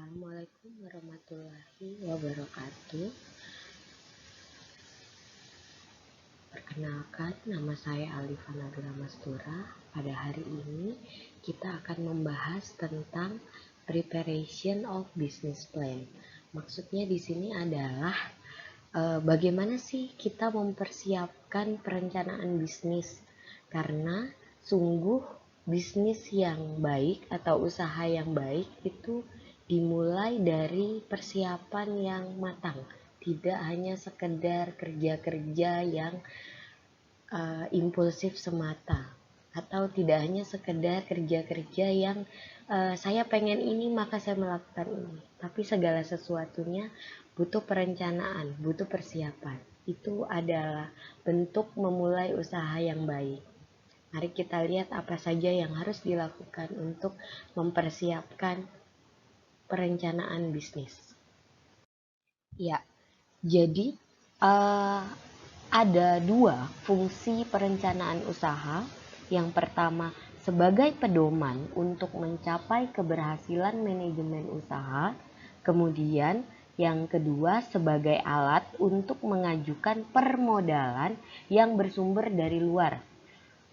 Assalamualaikum warahmatullahi wabarakatuh. Perkenalkan, nama saya Alifa Nabila Mastura. Pada hari ini kita akan membahas tentang preparation of business plan. Maksudnya di sini adalah bagaimana sih kita mempersiapkan perencanaan bisnis, karena sungguh bisnis yang baik atau usaha yang baik itu dimulai dari persiapan yang matang, tidak hanya sekedar kerja-kerja yang impulsif semata, atau tidak hanya sekedar kerja-kerja yang saya pengen ini maka saya melakukan ini, tapi segala sesuatunya butuh perencanaan, butuh persiapan. Itu adalah bentuk memulai usaha yang baik. Mari kita lihat apa saja yang harus dilakukan untuk mempersiapkan perencanaan bisnis. Ya, jadi ada dua fungsi perencanaan usaha. Yang pertama, sebagai pedoman untuk mencapai keberhasilan manajemen usaha. Kemudian, yang kedua, sebagai alat untuk mengajukan permodalan yang bersumber dari luar.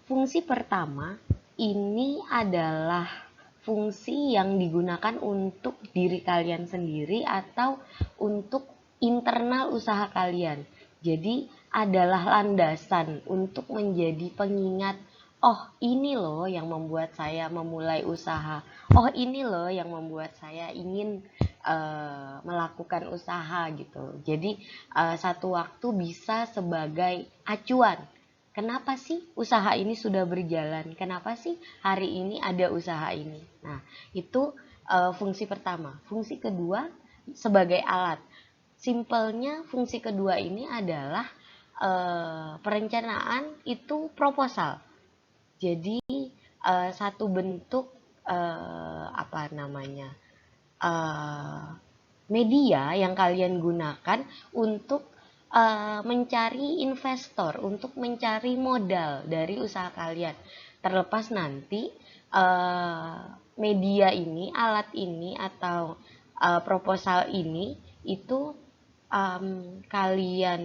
Fungsi pertama ini adalah fungsi yang digunakan untuk diri kalian sendiri atau untuk internal usaha kalian. Jadi adalah landasan untuk menjadi pengingat, oh ini loh yang membuat saya memulai usaha, oh ini loh yang membuat saya ingin melakukan usaha gitu. Jadi satu waktu bisa sebagai acuan, kenapa sih usaha ini sudah berjalan, kenapa sih hari ini ada usaha ini. Nah itu fungsi pertama. Fungsi kedua sebagai alat. Simpelnya fungsi kedua ini adalah perencanaan itu proposal. Jadi satu bentuk media yang kalian gunakan untuk mencari investor, untuk mencari modal dari usaha kalian. Terlepas nanti media ini, alat ini atau proposal ini itu kalian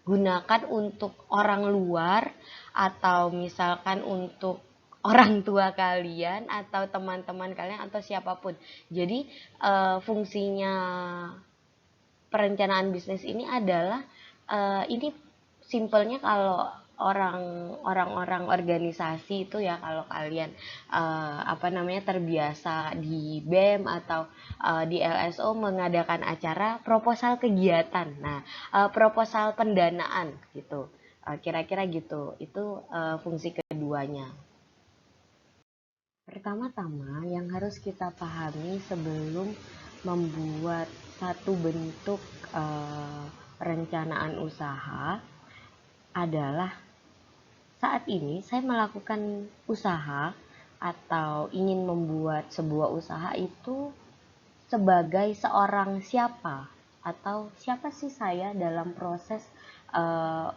gunakan untuk orang luar, atau misalkan untuk orang tua kalian atau teman-teman kalian atau siapapun. Jadi fungsinya perencanaan bisnis ini adalah ini simpelnya kalau orang-orang organisasi itu ya, kalau kalian terbiasa di BEM atau di LSO mengadakan acara proposal kegiatan. Nah, proposal pendanaan gitu. Kira-kira gitu. Itu fungsi keduanya. Pertama-tama yang harus kita pahami sebelum membuat satu bentuk perencanaan usaha adalah, saat ini saya melakukan usaha atau ingin membuat sebuah usaha itu sebagai seorang siapa, atau siapa sih saya dalam proses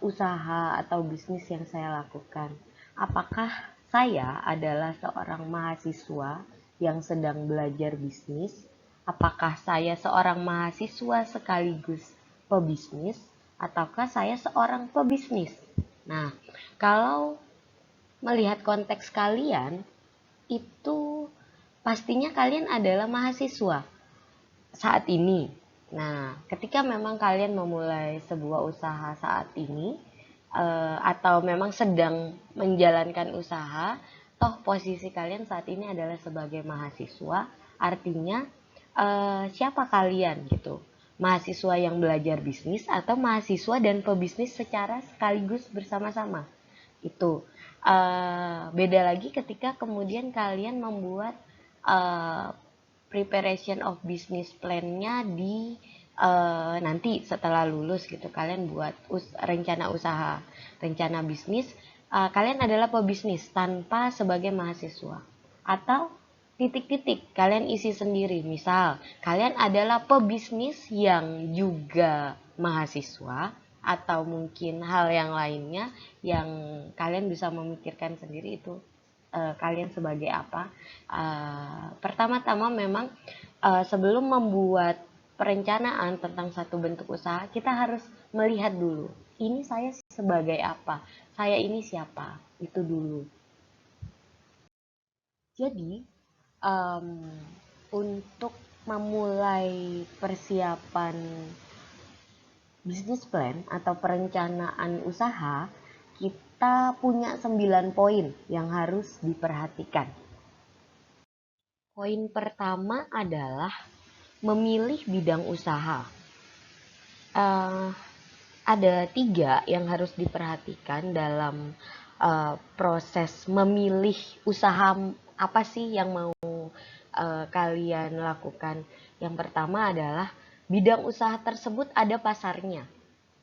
usaha atau bisnis yang saya lakukan. Apakah saya adalah seorang mahasiswa yang sedang belajar bisnis? Apakah saya seorang mahasiswa sekaligus pebisnis? Ataukah saya seorang pebisnis? Nah, kalau melihat konteks kalian, itu pastinya kalian adalah mahasiswa saat ini. Nah, ketika memang kalian memulai sebuah usaha saat ini, atau memang sedang menjalankan usaha, toh posisi kalian saat ini adalah sebagai mahasiswa, artinya siapa kalian gitu? Mahasiswa yang belajar bisnis atau mahasiswa dan pebisnis secara sekaligus bersama-sama. Itu beda lagi ketika kemudian kalian membuat preparation of business plan-nya di nanti setelah lulus gitu, kalian buat rencana usaha, rencana bisnis, kalian adalah pebisnis tanpa sebagai mahasiswa. Atau titik-titik kalian isi sendiri, misal kalian adalah pebisnis yang juga mahasiswa, atau mungkin hal yang lainnya yang kalian bisa memikirkan sendiri itu kalian sebagai apa. Pertama-tama memang sebelum membuat perencanaan tentang satu bentuk usaha, kita harus melihat dulu, ini saya sebagai apa, saya ini siapa, itu dulu. Jadi, em, untuk memulai persiapan bisnis plan atau perencanaan usaha, kita punya 9 poin yang harus diperhatikan. Poin pertama adalah memilih bidang usaha. Uh, ada 3 yang harus diperhatikan dalam proses memilih usaha apa sih yang mau kalian lakukan. Yang pertama adalah bidang usaha tersebut ada pasarnya.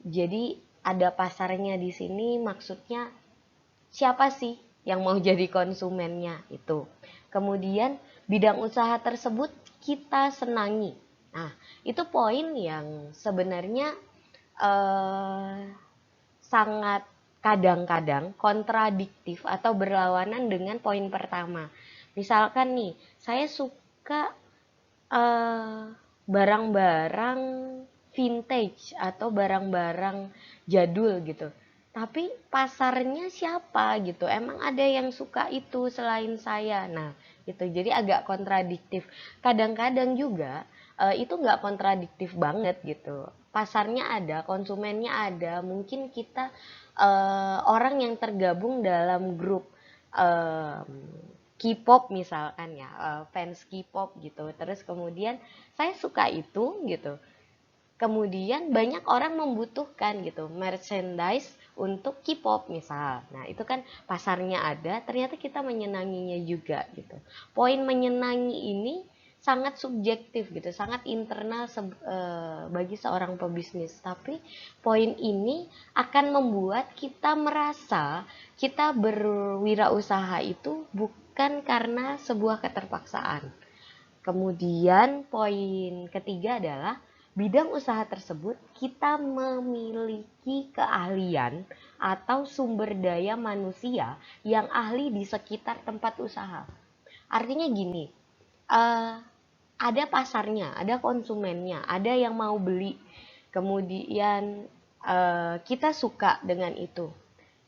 Jadi ada pasarnya di sini maksudnya siapa sih yang mau jadi konsumennya itu. Kemudian bidang usaha tersebut kita senangi. Nah, itu poin yang sebenarnya sangat kadang-kadang kontradiktif atau berlawanan dengan poin pertama. Misalkan nih, saya suka barang-barang vintage atau barang-barang jadul gitu. Tapi pasarnya siapa gitu? Emang ada yang suka itu selain saya? Nah, itu jadi agak kontradiktif. Kadang-kadang juga itu nggak kontradiktif banget gitu. Pasarnya ada, konsumennya ada. Mungkin kita orang yang tergabung dalam grup K-pop misalkan ya, fans K-pop gitu. Terus kemudian saya suka itu gitu. Kemudian banyak orang membutuhkan gitu merchandise untuk K-pop misal. Nah, itu kan pasarnya ada, ternyata kita menyenanginya juga gitu. Poin menyenangi ini sangat subjektif gitu, sangat internal bagi seorang pebisnis. Tapi poin ini akan membuat kita merasa kita berwirausaha itu bukan karena sebuah keterpaksaan. Kemudian poin ketiga adalah bidang usaha tersebut kita memiliki keahlian atau sumber daya manusia yang ahli di sekitar tempat usaha. Artinya gini, ada pasarnya, ada konsumennya, ada yang mau beli. Kemudian kita suka dengan itu.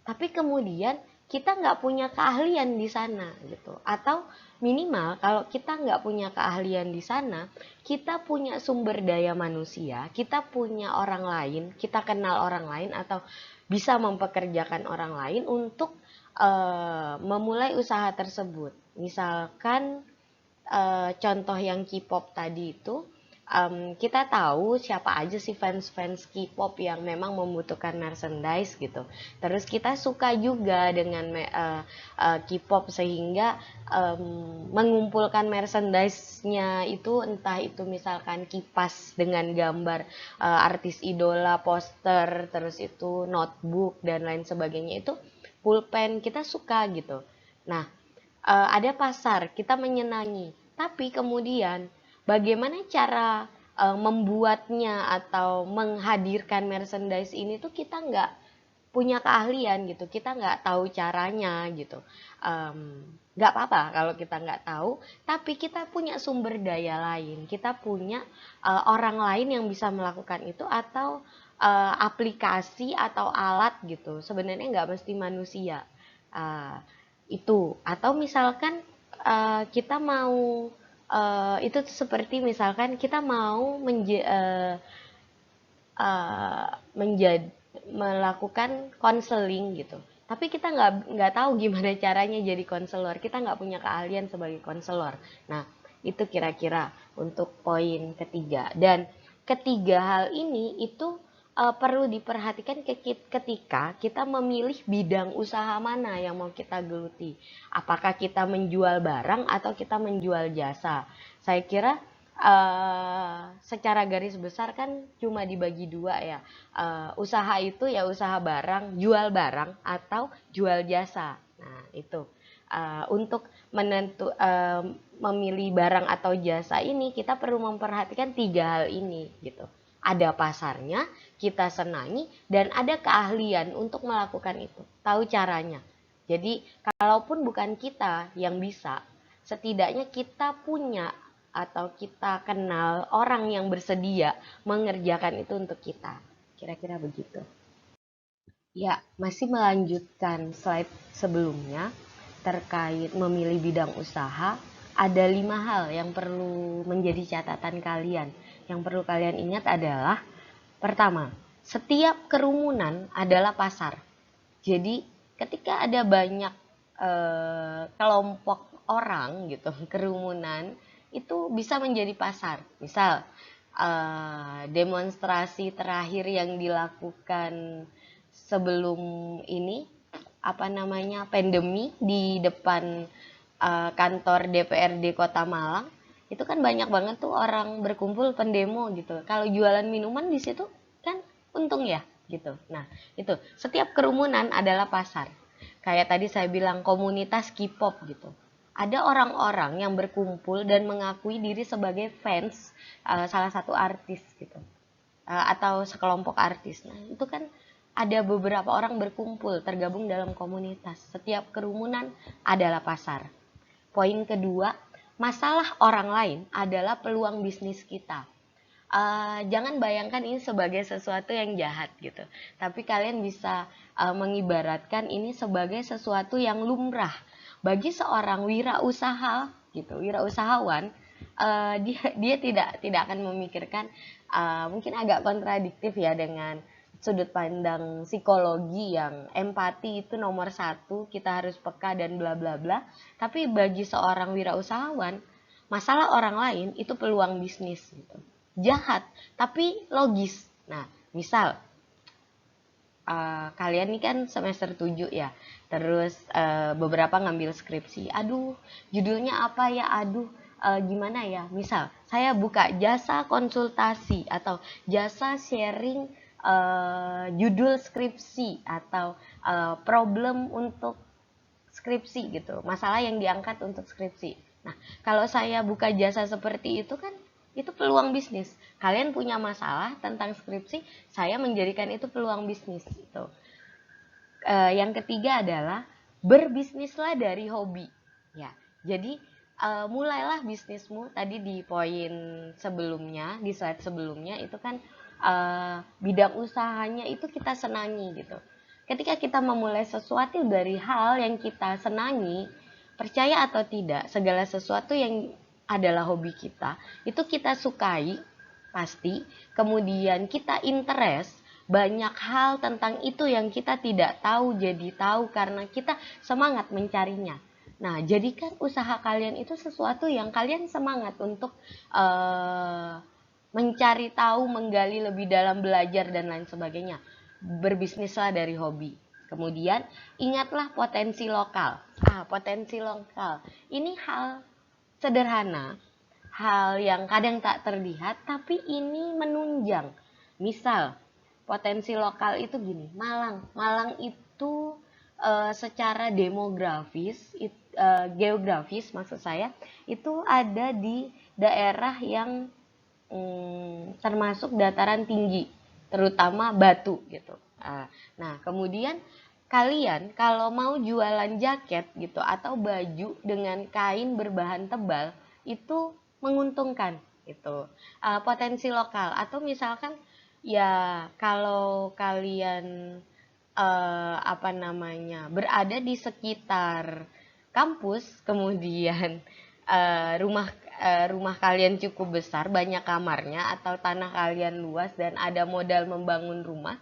Tapi kemudian kita nggak punya keahlian di sana gitu. Atau minimal kalau kita nggak punya keahlian di sana, kita punya sumber daya manusia, kita punya orang lain, kita kenal orang lain atau bisa mempekerjakan orang lain untuk memulai usaha tersebut. Misalkan contoh yang K-pop tadi itu, kita tahu siapa aja sih fans-fans K-pop yang memang membutuhkan merchandise gitu. Terus kita suka juga dengan K-pop sehingga mengumpulkan merchandise-nya itu entah itu misalkan kipas dengan gambar artis idola, poster, terus itu notebook dan lain sebagainya, itu pulpen, kita suka gitu. Nah, ada pasar, kita menyenangi. Tapi kemudian bagaimana cara membuatnya atau menghadirkan merchandise ini tuh kita nggak punya keahlian gitu, kita nggak tahu caranya gitu. Nggak apa-apa kalau kita nggak tahu, tapi kita punya sumber daya lain, kita punya orang lain yang bisa melakukan itu atau aplikasi atau alat gitu. Sebenarnya nggak mesti manusia. Itu atau misalkan kita mau itu seperti misalkan kita mau melakukan konseling gitu, tapi kita nggak tahu gimana caranya jadi konselor, kita nggak punya keahlian sebagai konselor. Nah, itu kira-kira untuk poin ketiga. Dan ketiga hal ini itu perlu diperhatikan ketika kita memilih bidang usaha mana yang mau kita geluti. Apakah kita menjual barang atau kita menjual jasa? Saya kira secara garis besar kan cuma dibagi dua ya. Usaha itu ya usaha barang, jual barang atau jual jasa. Nah, itu. Untuk memilih barang atau jasa ini kita perlu memperhatikan 3 hal ini gitu. Ada pasarnya, kita senangi, dan ada keahlian untuk melakukan itu. Tahu caranya. Jadi, kalaupun bukan kita yang bisa, setidaknya kita punya atau kita kenal orang yang bersedia mengerjakan itu untuk kita. Kira-kira begitu. Ya, masih melanjutkan slide sebelumnya terkait memilih bidang usaha. Ada 5 hal yang perlu menjadi catatan kalian. Yang perlu kalian ingat adalah, pertama, setiap kerumunan adalah pasar. Jadi ketika ada banyak kelompok orang gitu, kerumunan, itu bisa menjadi pasar. Misal demonstrasi terakhir yang dilakukan sebelum ini, pandemi di depan kantor DPRD Kota Malang, itu kan banyak banget tuh orang berkumpul pendemo gitu. Kalau jualan minuman di situ kan untung ya gitu. Nah, itu setiap kerumunan adalah pasar. Kayak tadi saya bilang komunitas K-pop gitu. Ada orang-orang yang berkumpul dan mengakui diri sebagai fans salah satu artis gitu. Atau sekelompok artis. Nah, itu kan ada beberapa orang berkumpul tergabung dalam komunitas. Setiap kerumunan adalah pasar. Poin kedua, masalah orang lain adalah peluang bisnis kita. Jangan bayangkan ini sebagai sesuatu yang jahat gitu, tapi kalian bisa mengibaratkan ini sebagai sesuatu yang lumrah bagi seorang wirausaha gitu, wirausahawan. Dia tidak akan memikirkan, mungkin agak kontradiktif ya dengan sudut pandang psikologi yang empati itu nomor 1, kita harus peka dan bla bla bla. Tapi bagi seorang wirausahawan, masalah orang lain itu peluang bisnis gitu. Jahat tapi logis. Nah, misal kalian nih kan semester 7 ya, terus beberapa ngambil skripsi. Aduh, judulnya apa ya? Aduh, gimana ya? Misal saya buka jasa konsultasi atau jasa sharing judul skripsi atau problem untuk skripsi gitu, masalah yang diangkat untuk skripsi. Nah, kalau saya buka jasa seperti itu kan itu peluang bisnis. Kalian punya masalah tentang skripsi, saya menjadikan itu peluang bisnis gitu. Yang ketiga adalah berbisnislah dari hobi. Ya, jadi mulailah bisnismu. Tadi di poin sebelumnya, di slide sebelumnya itu kan bidang usahanya itu kita senangi gitu. Ketika kita memulai sesuatu dari hal yang kita senangi, percaya atau tidak, segala sesuatu yang adalah hobi kita, itu kita sukai pasti, kemudian kita interest, banyak hal tentang itu yang kita tidak tahu jadi tahu karena kita semangat mencarinya. Nah, jadikan usaha kalian itu sesuatu yang kalian semangat untuk mencari tahu, menggali lebih dalam, belajar dan lain sebagainya. Berbisnislah dari hobi. Kemudian ingatlah potensi lokal. Potensi lokal. Ini hal sederhana, hal yang kadang tak terlihat tapi ini menunjang. Misal, potensi lokal itu gini, Malang itu secara geografis maksud saya, itu ada di daerah yang termasuk dataran tinggi, terutama Batu gitu. Nah, kemudian kalian kalau mau jualan jaket gitu atau baju dengan kain berbahan tebal itu menguntungkan gitu. Potensi lokal, atau misalkan ya kalau kalian berada di sekitar kampus, kemudian rumah kalian cukup besar, banyak kamarnya, atau tanah kalian luas dan ada modal membangun rumah,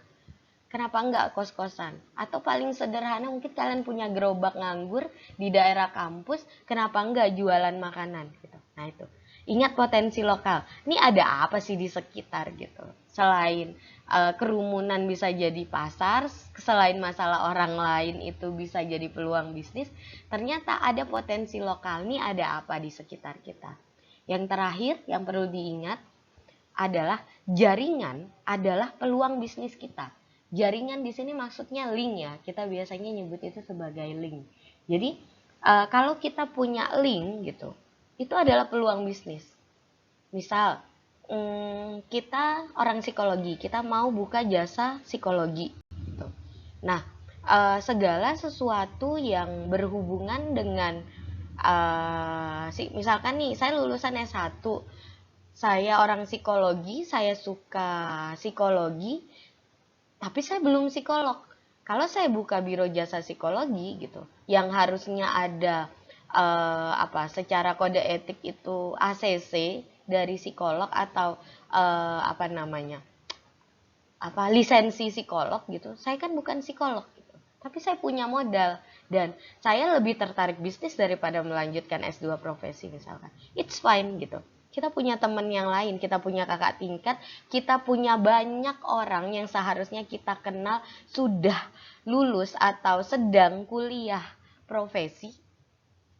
kenapa enggak kos-kosan? Atau paling sederhana mungkin kalian punya gerobak nganggur di daerah kampus, kenapa enggak jualan makanan gitu. Nah, itu. Ingat potensi lokal. Ini ada apa sih di sekitar gitu. Selain kerumunan bisa jadi pasar, selain masalah orang lain itu bisa jadi peluang bisnis, ternyata ada potensi lokal. Ini ada apa di sekitar kita. Yang terakhir yang perlu diingat adalah jaringan adalah peluang bisnis kita. Jaringan di sini maksudnya link ya. Kita biasanya nyebut itu sebagai link. Jadi kalau kita punya link gitu, itu adalah peluang bisnis. Misal kita orang psikologi, kita mau buka jasa psikologi gitu. Nah, segala sesuatu yang berhubungan dengan Misalkan nih saya lulusan S1, saya orang psikologi, saya suka psikologi, tapi saya belum psikolog. Kalau saya buka biro jasa psikologi gitu, yang harusnya ada secara kode etik itu ACC dari psikolog atau lisensi psikolog gitu. Saya kan bukan psikolog gitu. Tapi saya punya modal dan saya lebih tertarik bisnis daripada melanjutkan S2 profesi misalkan. It's fine gitu. Kita punya teman yang lain, kita punya kakak tingkat, kita punya banyak orang yang seharusnya kita kenal sudah lulus atau sedang kuliah profesi.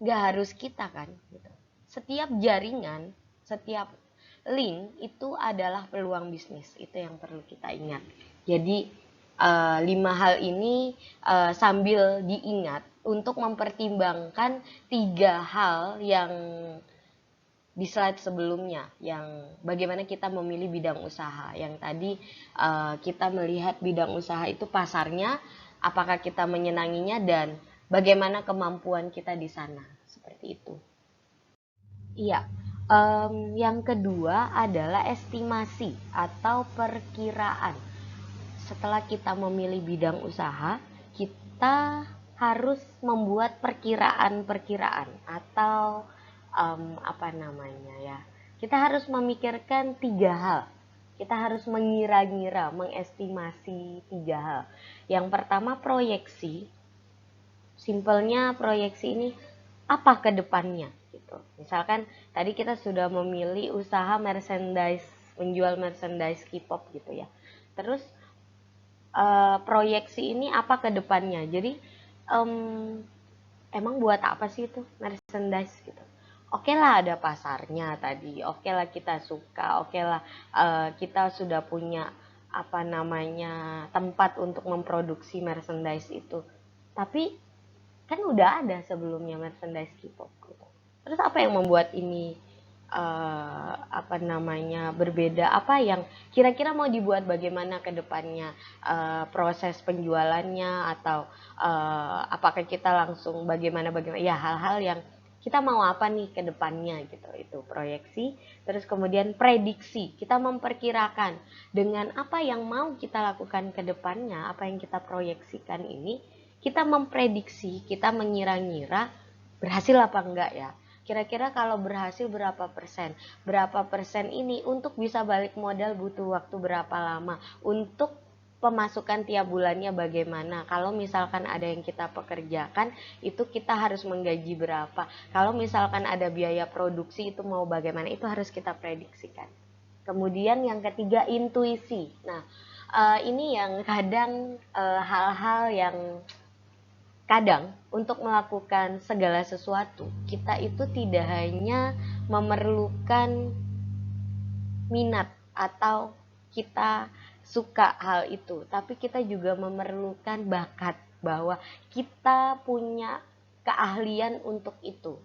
Gak harus kita kan gitu. Setiap jaringan, setiap link itu adalah peluang bisnis, itu yang perlu kita ingat. Jadi 5 hal ini sambil diingat untuk mempertimbangkan 3 hal yang di slide sebelumnya, yang bagaimana kita memilih bidang usaha. Yang tadi kita melihat bidang usaha itu pasarnya, apakah kita menyenanginya, dan bagaimana kemampuan kita di sana. Seperti itu. Iya, yang kedua adalah estimasi atau perkiraan. Setelah kita memilih bidang usaha, kita harus membuat perkiraan-perkiraan atau kita harus memikirkan 3 hal. Kita harus mengira-ngira, mengestimasi 3 hal. Yang pertama proyeksi. Simpelnya proyeksi ini apa ke depannya gitu. Misalkan tadi kita sudah memilih usaha merchandise, menjual merchandise K-pop gitu ya. Terus proyeksi ini apa ke depannya. Jadi emang buat apa sih itu merchandise gitu. Oke lah ada pasarnya tadi, oke lah kita suka, oke lah kita sudah punya tempat untuk memproduksi merchandise itu. Tapi kan udah ada sebelumnya merchandise K-pop gitu. Terus apa yang membuat ini berbeda? Apa yang kira-kira mau dibuat bagaimana ke depannya, proses penjualannya, atau apakah kita langsung bagaimana ya, hal-hal yang kita mau apa nih ke depannya gitu. Itu proyeksi. Terus kemudian prediksi, kita memperkirakan dengan apa yang mau kita lakukan ke depannya, apa yang kita proyeksikan ini, kita memprediksi, kita mengira-ngira berhasil apa enggak ya. Kira-kira kalau berhasil berapa persen? Berapa persen ini untuk bisa balik modal butuh waktu berapa lama? Untuk pemasukan tiap bulannya bagaimana? Kalau misalkan ada yang kita pekerjakan, itu kita harus menggaji berapa? Kalau misalkan ada biaya produksi, itu mau bagaimana? Itu harus kita prediksikan. Kemudian yang ketiga, intuisi. Nah, ini yang kadang hal-hal yang kadang untuk melakukan segala sesuatu, kita itu tidak hanya memerlukan minat atau kita suka hal itu, tapi kita juga memerlukan bakat, bahwa kita punya keahlian untuk itu.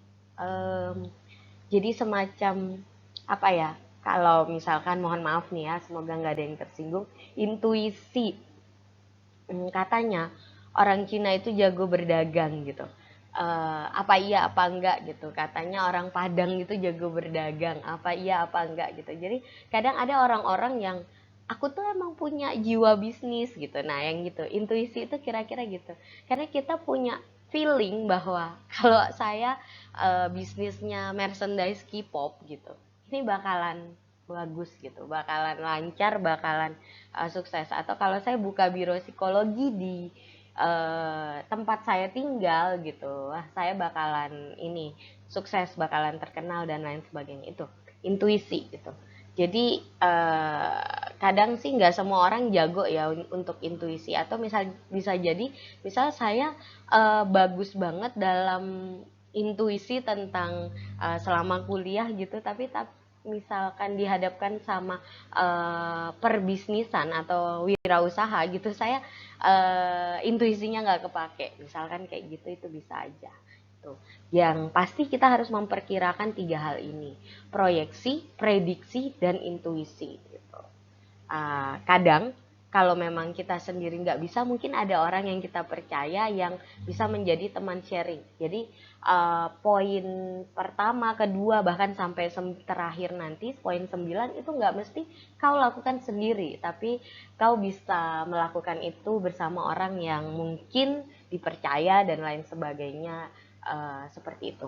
Jadi semacam kalau misalkan, mohon maaf nih ya, semoga nggak ada yang tersinggung, intuisi. Katanya orang Cina itu jago berdagang gitu. Apa iya apa enggak gitu. Katanya orang Padang itu jago berdagang. Apa iya apa enggak gitu. Jadi kadang ada orang-orang yang aku tuh emang punya jiwa bisnis gitu. Nah yang gitu, intuisi itu kira-kira gitu. Karena kita punya feeling bahwa kalau saya bisnisnya merchandise K-pop gitu, ini bakalan bagus gitu, bakalan lancar, bakalan sukses. Atau kalau saya buka biro psikologi di tempat saya tinggal gitu, saya bakalan ini sukses, bakalan terkenal dan lain sebagainya. Itu intuisi gitu. Jadi kadang sih nggak semua orang jago ya untuk intuisi, atau bisa jadi misal saya bagus banget dalam intuisi tentang selama kuliah gitu, tapi misalkan dihadapkan sama perbisnisan atau wirausaha gitu, saya intuisinya nggak kepake, misalkan kayak gitu. Itu bisa aja tuh. Yang pasti kita harus memperkirakan 3 hal ini: proyeksi, prediksi, dan intuisi gitu. Kadang kalau memang kita sendiri nggak bisa, mungkin ada orang yang kita percaya yang bisa menjadi teman sharing. Jadi poin pertama, kedua, bahkan sampai terakhir nanti, poin 9 itu nggak mesti kau lakukan sendiri, tapi kau bisa melakukan itu bersama orang yang mungkin dipercaya dan lain sebagainya, seperti itu.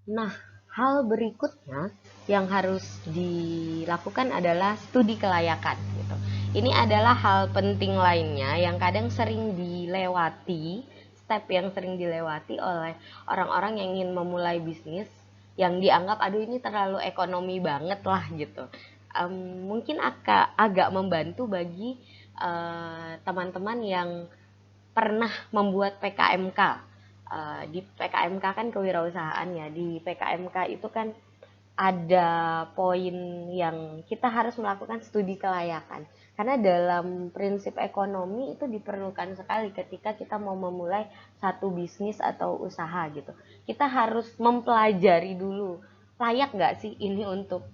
Nah, hal berikutnya yang harus dilakukan adalah studi kelayakan gitu. Ini adalah hal penting lainnya yang kadang sering dilewati, step yang sering dilewati oleh orang-orang yang ingin memulai bisnis yang dianggap aduh ini terlalu ekonomi banget lah gitu. Mungkin agak membantu bagi teman-teman yang pernah membuat PKMK. Di PKMK kan kewirausahaan ya. Di PKMK itu kan ada poin yang kita harus melakukan studi kelayakan. Karena dalam prinsip ekonomi itu diperlukan sekali ketika kita mau memulai satu bisnis atau usaha gitu. Kita harus mempelajari dulu, layak nggak sih ini untuk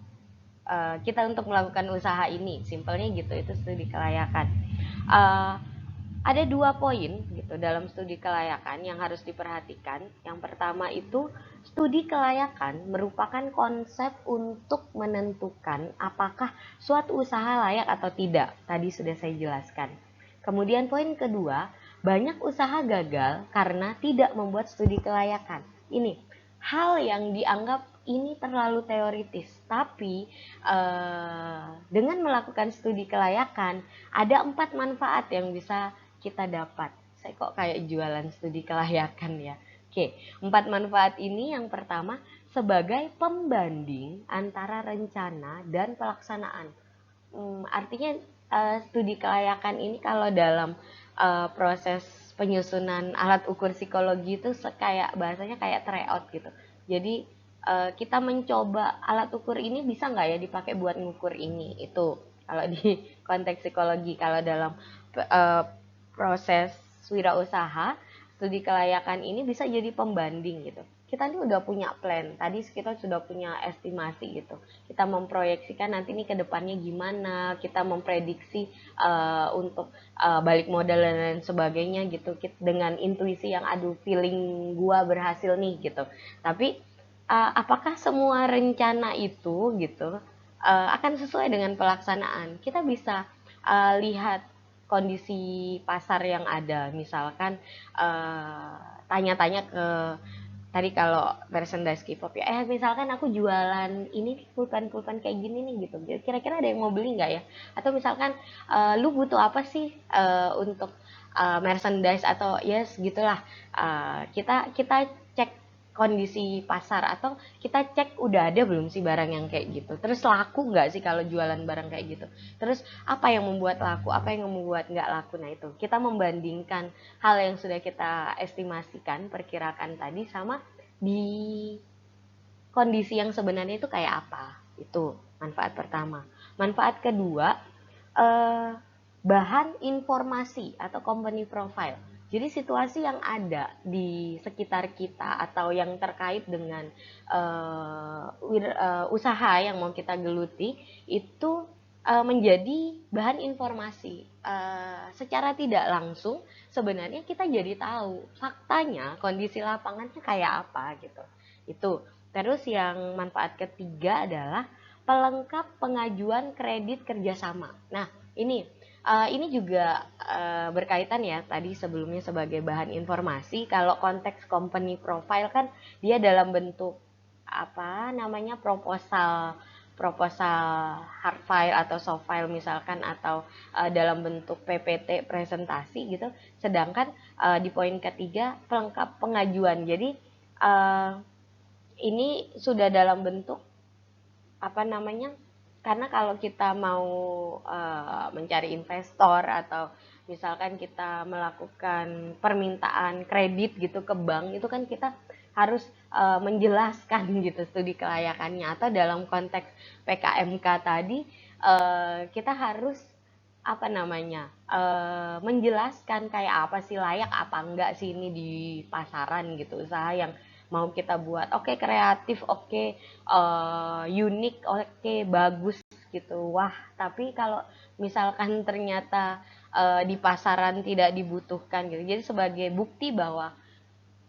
kita untuk melakukan usaha ini. Simpelnya gitu, itu studi kelayakan. Uh, ada 2 poin gitu dalam studi kelayakan yang harus diperhatikan. Yang pertama itu, studi kelayakan merupakan konsep untuk menentukan apakah suatu usaha layak atau tidak. Tadi sudah saya jelaskan. Kemudian poin kedua, banyak usaha gagal karena tidak membuat studi kelayakan. Ini hal yang dianggap ini terlalu teoritis, tapi dengan melakukan studi kelayakan ada 4 manfaat yang bisa kita dapat. Saya kok kayak jualan studi kelayakan ya. Oke, 4 manfaat ini yang pertama, sebagai pembanding antara rencana dan pelaksanaan. Artinya studi kelayakan ini kalau dalam proses penyusunan alat ukur psikologi itu kayak bahasanya kayak tryout gitu. Jadi kita mencoba alat ukur ini bisa nggak ya dipakai buat ngukur ini, itu kalau di konteks psikologi. Kalau dalam uh, proses wirausaha, studi kelayakan ini bisa jadi pembanding gitu. Kita ini udah punya plan, tadi kita sudah punya estimasi gitu. Kita memproyeksikan nanti nih ke depannya gimana, kita memprediksi untuk balik modal dan lain sebagainya gitu. Dengan intuisi yang aduh feeling gua berhasil nih gitu. Tapi apakah semua rencana itu gitu akan sesuai dengan pelaksanaan? Kita bisa lihat kondisi pasar yang ada, misalkan tanya-tanya ke tadi kalau merchandise K-pop ya, misalkan aku jualan ini pulpen-pulpen kayak gini nih gitu, kira-kira ada yang mau beli nggak ya? Atau misalkan lu butuh apa sih untuk merchandise atau yes gitulah. Kita kita cek kondisi pasar, atau kita cek udah ada belum sih barang yang kayak gitu, terus laku nggak sih kalau jualan barang kayak gitu, terus apa yang membuat laku, apa yang membuat nggak laku. Nah itu kita membandingkan hal yang sudah kita estimasikan, perkirakan tadi, sama di kondisi yang sebenarnya itu kayak apa. Itu manfaat pertama. Manfaat kedua, eh, bahan informasi atau company profile. Jadi situasi yang ada di sekitar kita atau yang terkait dengan usaha yang mau kita geluti itu menjadi bahan informasi. Secara tidak langsung sebenarnya kita jadi tahu faktanya kondisi lapangannya kayak apa gitu. Itu. Terus yang manfaat ketiga adalah pelengkap pengajuan kredit kerjasama. Nah, ini juga berkaitan ya tadi sebelumnya sebagai bahan informasi. Kalau konteks company profile kan dia dalam bentuk apa namanya, proposal proposal hard file atau soft file misalkan, atau dalam bentuk PPT presentasi gitu. Sedangkan di poin ketiga, pelengkap pengajuan. Jadi ini sudah dalam bentuk apa namanya, karena kalau kita mau mencari investor atau misalkan kita melakukan permintaan kredit gitu ke bank, itu kan kita harus menjelaskan gitu studi kelayakannya. Atau dalam konteks PKMK tadi kita harus apa namanya, menjelaskan kayak apa sih, layak apa enggak sih ini di pasaran gitu, usaha yang mau kita buat oke kreatif, oke unik, oke bagus gitu, wah, tapi kalau misalkan ternyata di pasaran tidak dibutuhkan gitu, jadi sebagai bukti bahwa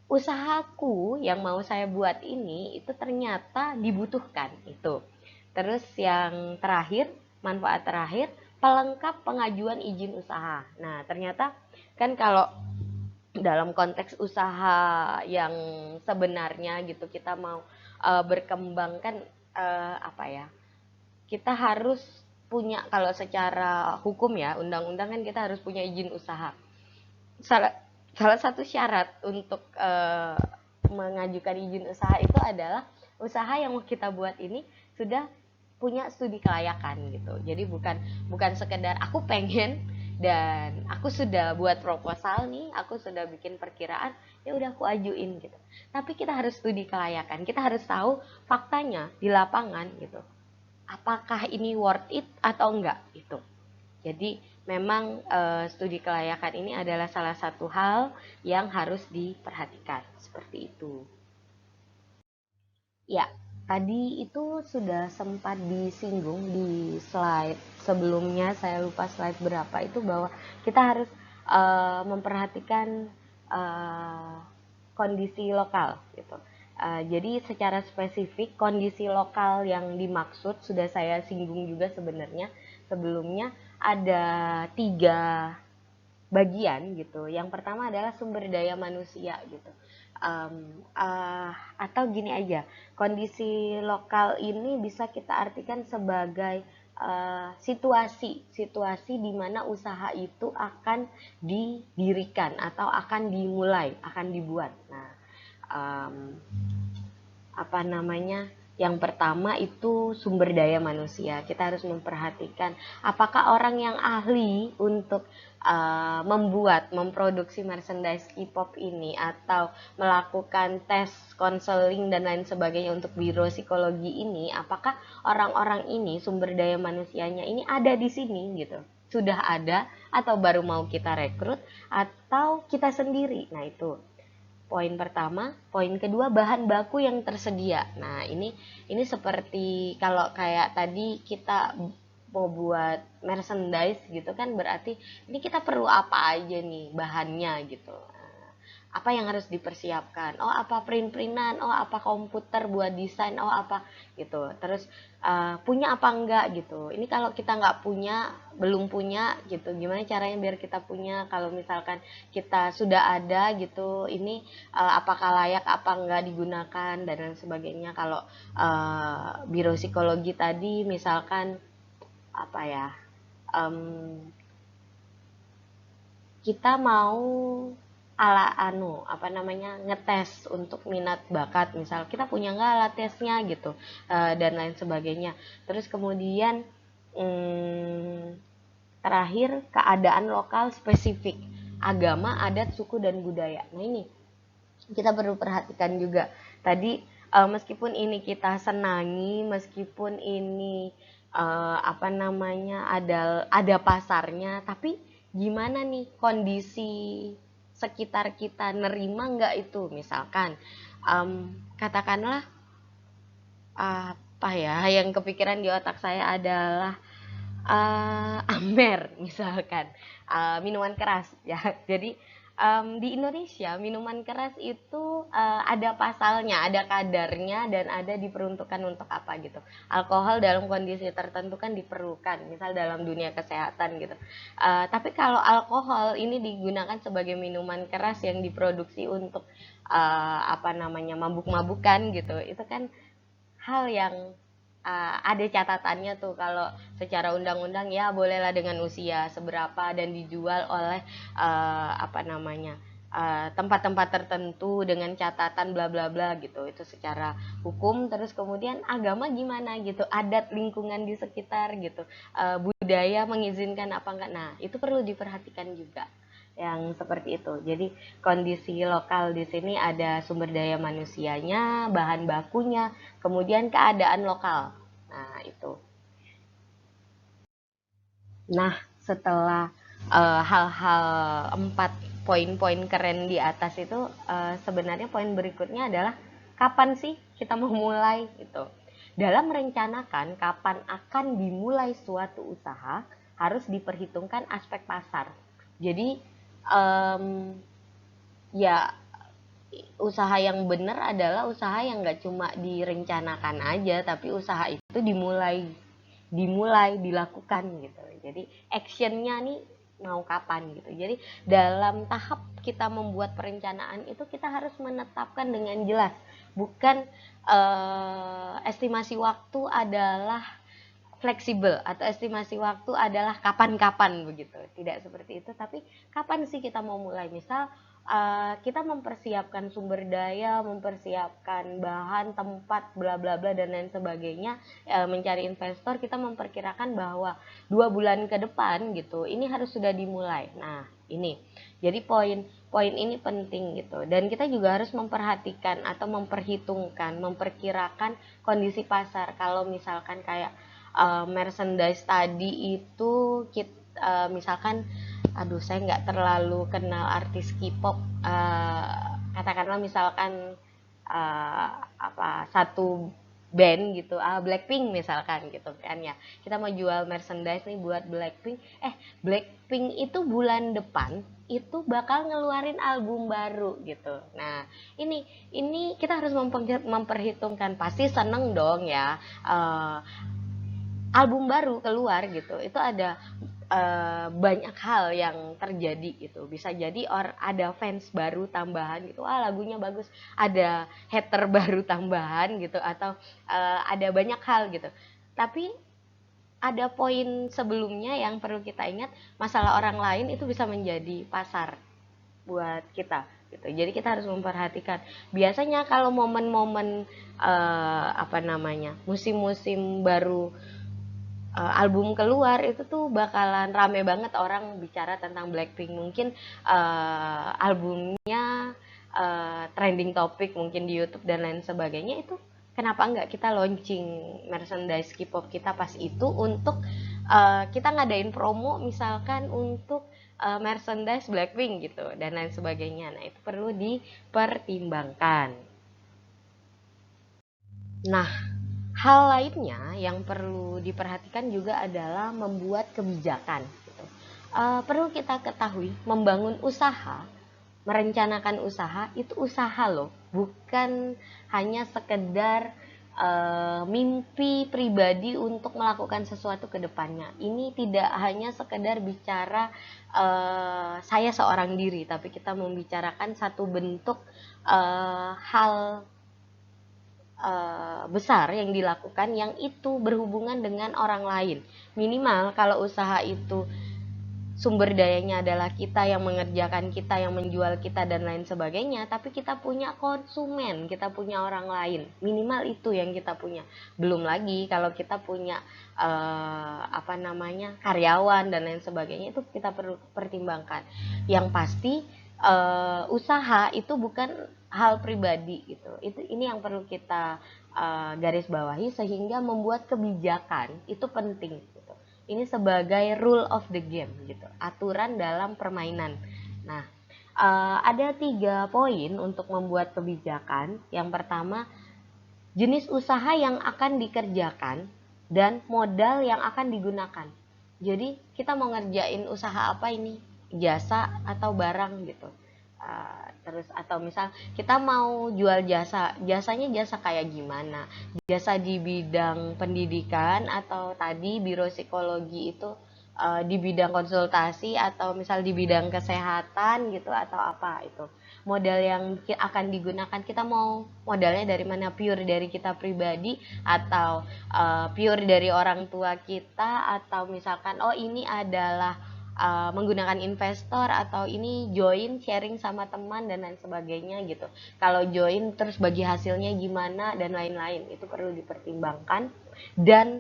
usahaku yang mau saya buat ini itu ternyata dibutuhkan itu. Terus yang terakhir, manfaat terakhir, pelengkap pengajuan izin usaha. Nah, ternyata kan kalau dalam konteks usaha yang sebenarnya gitu kita mau berkembang kan apa ya? Kita harus punya, kalau secara hukum ya, undang-undang kan kita harus punya izin usaha. Salah salah satu syarat untuk mengajukan izin usaha itu adalah usaha yang mau kita buat ini sudah punya studi kelayakan gitu. Jadi bukan bukan sekedar aku pengen dan aku sudah buat proposal nih, aku sudah bikin perkiraan, ya udah aku ajuin gitu. Tapi kita harus studi kelayakan. Kita harus tahu faktanya di lapangan gitu. Apakah ini worth it atau enggak itu. Jadi memang studi kelayakan ini adalah salah satu hal yang harus diperhatikan seperti itu. Ya, tadi itu sudah sempat disinggung di slide sebelumnya, saya lupa slide berapa itu, bahwa kita harus memperhatikan uh, kondisi lokal gitu. Jadi secara spesifik kondisi lokal yang dimaksud sudah saya singgung juga sebenarnya sebelumnya, ada 3 bagian gitu. Yang pertama adalah sumber daya manusia gitu. Atau gini aja, kondisi lokal ini bisa kita artikan sebagai situasi di mana usaha itu akan didirikan atau akan dimulai, akan dibuat. Nah, um, apa namanya, yang pertama itu sumber daya manusia. Kita harus memperhatikan apakah orang yang ahli untuk memproduksi merchandise K-pop ini atau melakukan tes konseling dan lain sebagainya untuk biro psikologi ini, apakah orang-orang ini sumber daya manusianya ini ada di sini gitu, sudah ada atau baru mau kita rekrut atau kita sendiri. Nah, itu poin pertama. Poin kedua, bahan baku yang tersedia. Nah, ini seperti kalau kayak tadi kita mau buat merchandise gitu kan, berarti ini kita perlu apa aja nih bahannya gitu. Apa yang harus dipersiapkan, oh apa print-printan, oh apa komputer buat desain, oh apa gitu. Terus punya apa enggak gitu. Ini kalau kita nggak punya, belum punya gitu, gimana caranya biar kita punya. Kalau misalkan kita sudah ada gitu, ini apakah layak apa enggak digunakan dan lain sebagainya. Kalau biro psikologi tadi misalkan apa ya, kita mau ala apa namanya, ngetes untuk minat bakat, misal kita punya nggak alat tesnya gitu, dan lain sebagainya. Terus kemudian terakhir, keadaan lokal spesifik, agama, adat, suku, dan budaya. Nah, ini kita perlu perhatikan juga. Tadi meskipun ini kita senangi, meskipun ini apa namanya, ada pasarnya, tapi gimana nih kondisi sekitar kita, nerima nggak itu. Misalkan katakanlah apa ya, yang kepikiran di otak saya adalah Amer misalkan, minuman keras ya. Jadi di Indonesia minuman keras itu ada pasalnya, ada kadarnya, dan ada diperuntukkan untuk apa gitu. Alkohol dalam kondisi tertentu kan diperlukan, misal dalam dunia kesehatan gitu. Tapi kalau alkohol ini digunakan sebagai minuman keras yang diproduksi untuk apa namanya, mabuk-mabukan gitu, itu kan hal yang ada catatannya tuh. Kalau secara undang-undang ya bolehlah dengan usia seberapa dan dijual oleh apa namanya, tempat-tempat tertentu dengan catatan bla bla bla gitu. Itu secara hukum. Terus kemudian agama gimana gitu, adat lingkungan di sekitar gitu, budaya mengizinkan apa enggak. Nah, itu perlu diperhatikan juga yang seperti itu. Jadi kondisi lokal di sini ada sumber daya manusianya, bahan bakunya, kemudian keadaan lokal. Nah, itu. Nah, setelah hal-hal 4 poin-poin keren di atas itu, sebenarnya poin berikutnya adalah kapan sih kita mau mulai gitu. Dalam merencanakan kapan akan dimulai suatu usaha, harus diperhitungkan aspek pasar. Jadi ya usaha yang benar adalah usaha yang nggak cuma direncanakan aja, tapi usaha itu dimulai dilakukan gitu. Jadi actionnya nih mau kapan gitu. Jadi dalam tahap kita membuat perencanaan itu kita harus menetapkan dengan jelas, bukan estimasi waktu adalah fleksibel atau estimasi waktu adalah kapan-kapan begitu. Tidak seperti itu, tapi kapan sih kita mau mulai. Misal kita mempersiapkan sumber daya, mempersiapkan bahan, tempat, bla bla bla dan lain sebagainya, mencari investor, kita memperkirakan bahwa 2 bulan ke depan gitu, ini harus sudah dimulai. Nah, ini. Jadi poin ini penting gitu. Dan kita juga harus memperhatikan atau memperhitungkan, memperkirakan kondisi pasar. Kalau misalkan kayak merchandise tadi itu kita, misalkan aduh saya nggak terlalu kenal artis K-pop, katakanlah misalkan satu band gitu, Blackpink misalkan gitu kan ya, kita mau jual merchandise nih buat Blackpink, Blackpink itu bulan depan itu bakal ngeluarin album baru gitu. Nah ini kita harus memperhitungkan, pasti seneng dong ya, album baru keluar gitu, itu ada banyak hal yang terjadi gitu. Bisa jadi ada fans baru tambahan gitu, lagunya bagus, ada hater baru tambahan gitu, atau ada banyak hal gitu. Tapi ada poin sebelumnya yang perlu kita ingat, masalah orang lain itu bisa menjadi pasar buat kita gitu. Jadi kita harus memperhatikan. Biasanya kalau momen-momen musim-musim baru album keluar itu tuh bakalan rame banget orang bicara tentang Blackpink. Mungkin albumnya trending topik mungkin di YouTube dan lain sebagainya. Itu kenapa enggak kita launching merchandise K-pop kita pas itu, untuk kita ngadain promo misalkan untuk merchandise Blackpink gitu dan lain sebagainya. Nah, itu perlu dipertimbangkan. Nah, hal lainnya yang perlu diperhatikan juga adalah membuat kebijakan. Gitu. Perlu kita ketahui, membangun usaha, merencanakan usaha itu usaha loh, bukan hanya sekedar mimpi pribadi untuk melakukan sesuatu ke depannya. Ini tidak hanya sekedar bicara saya seorang diri, tapi kita membicarakan satu bentuk hal besar yang dilakukan yang itu berhubungan dengan orang lain. Minimal kalau usaha itu sumber dayanya adalah kita yang mengerjakan, kita yang menjual kita dan lain sebagainya, tapi kita punya konsumen, kita punya orang lain. Minimal itu yang kita punya. Belum lagi kalau kita punya karyawan dan lain sebagainya, itu kita perlu pertimbangkan. Yang pasti usaha itu bukan hal pribadi gitu. Ini yang perlu kita garis bawahi, sehingga membuat kebijakan itu penting gitu. Ini sebagai rule of the game gitu, aturan dalam permainan. Nah, ada 3 poin untuk membuat kebijakan. Yang pertama, jenis usaha yang akan dikerjakan dan modal yang akan digunakan. Jadi kita mau ngerjain usaha apa ini? Jasa atau barang gitu. Terus atau misal kita mau jual jasa, jasanya jasa kayak gimana? Jasa di bidang pendidikan, atau tadi biro psikologi itu di bidang konsultasi, atau misal di bidang kesehatan gitu, atau apa itu. Modal yang akan digunakan, kita mau modalnya dari mana? Pure dari kita pribadi, atau pure dari orang tua kita, atau misalkan ini adalah menggunakan investor, atau ini join sharing sama teman dan lain sebagainya gitu. Kalau join terus bagi hasilnya gimana dan lain-lain, itu perlu dipertimbangkan. Dan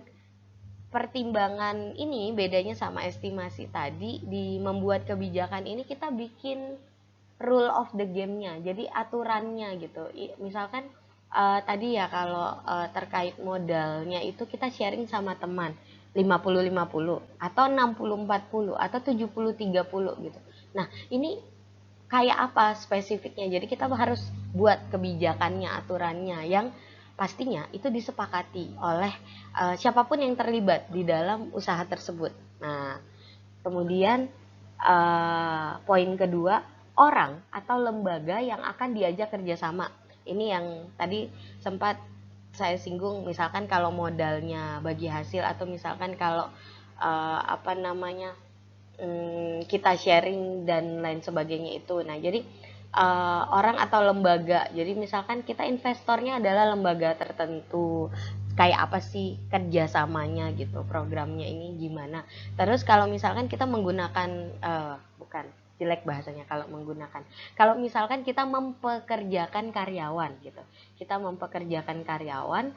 pertimbangan ini bedanya sama estimasi tadi, di membuat kebijakan ini kita bikin rule of the game-nya, jadi aturannya gitu. Misalkan tadi ya, kalau terkait modalnya itu kita sharing sama teman 50-50 atau 60-40 atau 70-30 gitu. Nah, ini kayak apa spesifiknya. Jadi kita harus buat kebijakannya, aturannya yang pastinya itu disepakati oleh siapapun yang terlibat di dalam usaha tersebut. Nah, kemudian poin kedua, orang atau lembaga yang akan diajak kerjasama. Ini yang tadi sempat saya singgung, misalkan kalau modalnya bagi hasil, atau misalkan kalau apa namanya, kita sharing dan lain sebagainya itu. Nah, jadi orang atau lembaga. Jadi misalkan kita investornya adalah lembaga tertentu, kayak apa sih kerjasamanya gitu, programnya ini gimana. Terus kalau misalkan kita menggunakan bukan jelek bahasanya kalau menggunakan, kalau misalkan kita mempekerjakan karyawan gitu, kita mempekerjakan karyawan,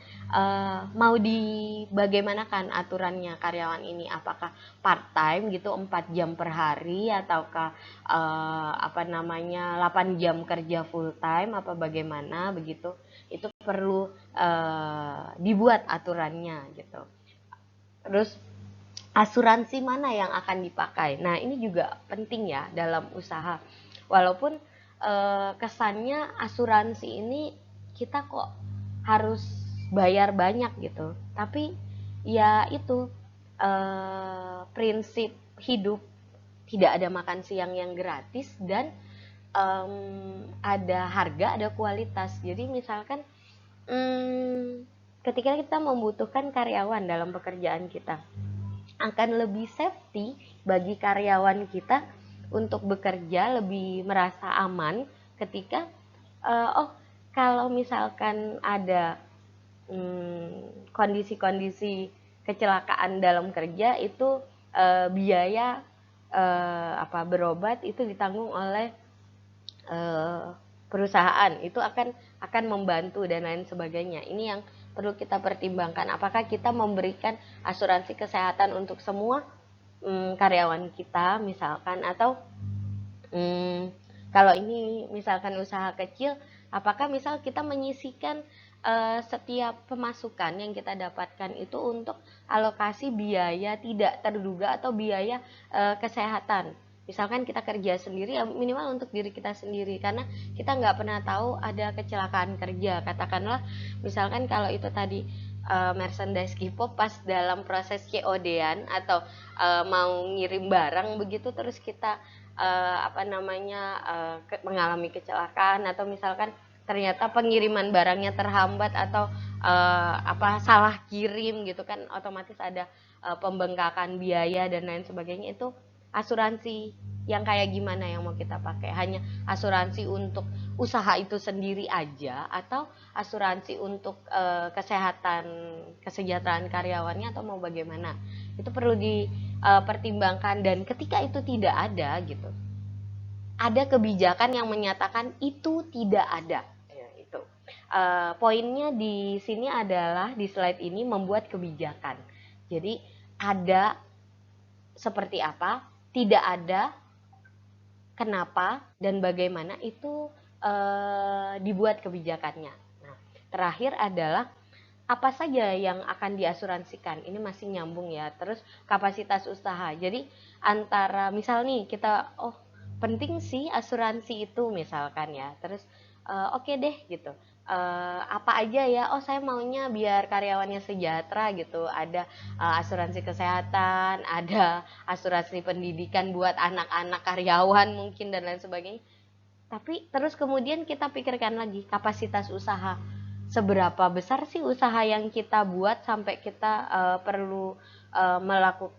mau dibagaimanakan aturannya karyawan ini, apakah part time gitu 4 jam per hari, ataukah apa namanya 8 jam kerja full time, apa bagaimana begitu. Itu perlu dibuat aturannya gitu. Terus asuransi mana yang akan dipakai. Nah, ini juga penting ya dalam usaha. Walaupun kesannya asuransi ini kita kok harus bayar banyak gitu. Tapi ya itu prinsip hidup, tidak ada makan siang yang gratis, dan ada harga, ada kualitas. Jadi misalkan ketika kita membutuhkan karyawan dalam pekerjaan kita, akan lebih safety bagi karyawan kita untuk bekerja, lebih merasa aman ketika kalau misalkan ada kondisi-kondisi kecelakaan dalam kerja, itu biaya berobat itu ditanggung oleh perusahaan, itu akan membantu dan lain sebagainya. Ini yang perlu kita pertimbangkan, apakah kita memberikan asuransi kesehatan untuk semua karyawan kita misalkan, atau kalau ini misalkan usaha kecil, apakah misal kita menyisihkan setiap pemasukan yang kita dapatkan itu untuk alokasi biaya tidak terduga atau biaya kesehatan. Misalkan kita kerja sendiri, ya minimal untuk diri kita sendiri, karena kita nggak pernah tahu ada kecelakaan kerja. Katakanlah misalkan kalau itu tadi merchandise K-pop pas dalam proses COD-an atau mau ngirim barang begitu, terus kita mengalami kecelakaan, atau misalkan ternyata pengiriman barangnya terhambat, atau salah kirim gitu kan, otomatis ada pembengkakan biaya dan lain sebagainya. Itu asuransi yang kayak gimana yang mau kita pakai? Hanya asuransi untuk usaha itu sendiri aja, atau asuransi untuk kesejahteraan karyawannya, atau mau bagaimana? Itu perlu dipertimbangkan. Dan ketika itu tidak ada gitu, ada kebijakan yang menyatakan itu tidak ada. Ya, itu poinnya di sini adalah di slide ini membuat kebijakan. Jadi ada seperti apa, tidak ada kenapa dan bagaimana, itu dibuat kebijakannya. Nah, terakhir adalah apa saja yang akan diasuransikan. Ini masih nyambung ya. Terus kapasitas usaha. Jadi antara misal nih kita penting sih asuransi itu misalkan ya. Terus oke deh gitu. Apa aja ya? Saya maunya biar karyawannya sejahtera gitu. Ada asuransi kesehatan, ada asuransi pendidikan buat anak-anak karyawan mungkin dan lain sebagainya. Tapi terus kemudian kita pikirkan lagi kapasitas usaha. Seberapa besar sih usaha yang kita buat sampai kita perlu melakukan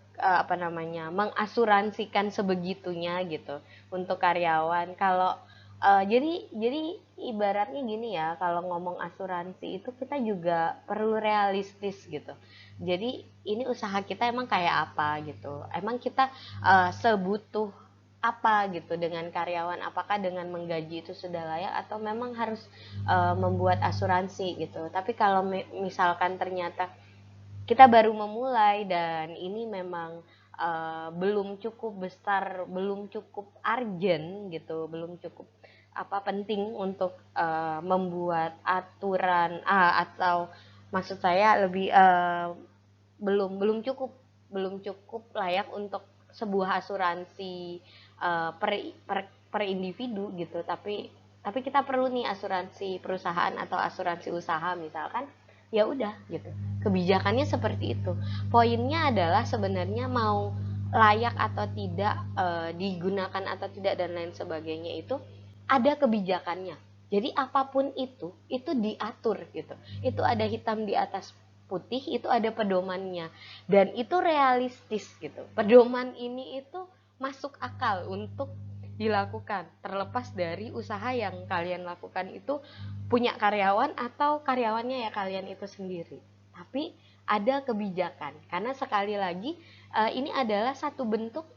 mengasuransikan sebegitunya gitu untuk karyawan. Kalau jadi ibaratnya gini ya, kalau ngomong asuransi itu kita juga perlu realistis gitu. Jadi ini usaha kita emang kayak apa gitu, emang kita sebutuh apa gitu dengan karyawan, apakah dengan menggaji itu sudah layak, atau memang harus membuat asuransi gitu. Tapi kalau misalkan ternyata kita baru memulai dan ini memang belum cukup besar, belum cukup urgent gitu, belum cukup penting untuk membuat aturan atau maksud saya lebih belum cukup layak untuk sebuah asuransi per per individu gitu, tapi kita perlu nih asuransi perusahaan atau asuransi usaha misalkan, ya udah gitu. Kebijakannya seperti itu. Poinnya adalah sebenarnya mau layak atau tidak, digunakan atau tidak dan lain sebagainya itu ada kebijakannya. Jadi apapun itu diatur gitu. Itu ada hitam di atas putih, itu ada pedomannya dan itu realistis gitu. Pedoman ini itu masuk akal untuk dilakukan, terlepas dari usaha yang kalian lakukan itu punya karyawan atau karyawannya ya kalian itu sendiri. Tapi ada kebijakan, karena sekali lagi ini adalah satu bentuk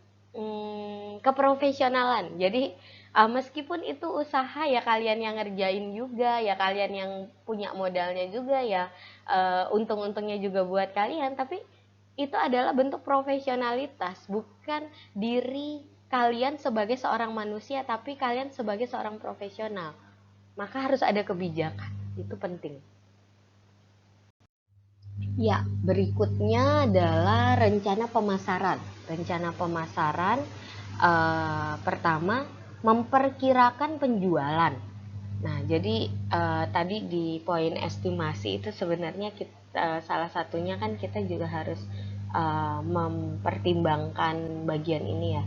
keprofesionalan. Jadi meskipun itu usaha ya kalian yang ngerjain juga, ya kalian yang punya modalnya juga ya, untung-untungnya juga buat kalian, tapi itu adalah bentuk profesionalitas, bukan diri kalian sebagai seorang manusia, tapi kalian sebagai seorang profesional. Maka harus ada kebijakan, itu penting. Ya, berikutnya adalah rencana pemasaran. Rencana pemasaran pertama memperkirakan penjualan. Nah, jadi tadi di poin estimasi itu sebenarnya kita, salah satunya kan kita juga harus mempertimbangkan bagian ini ya.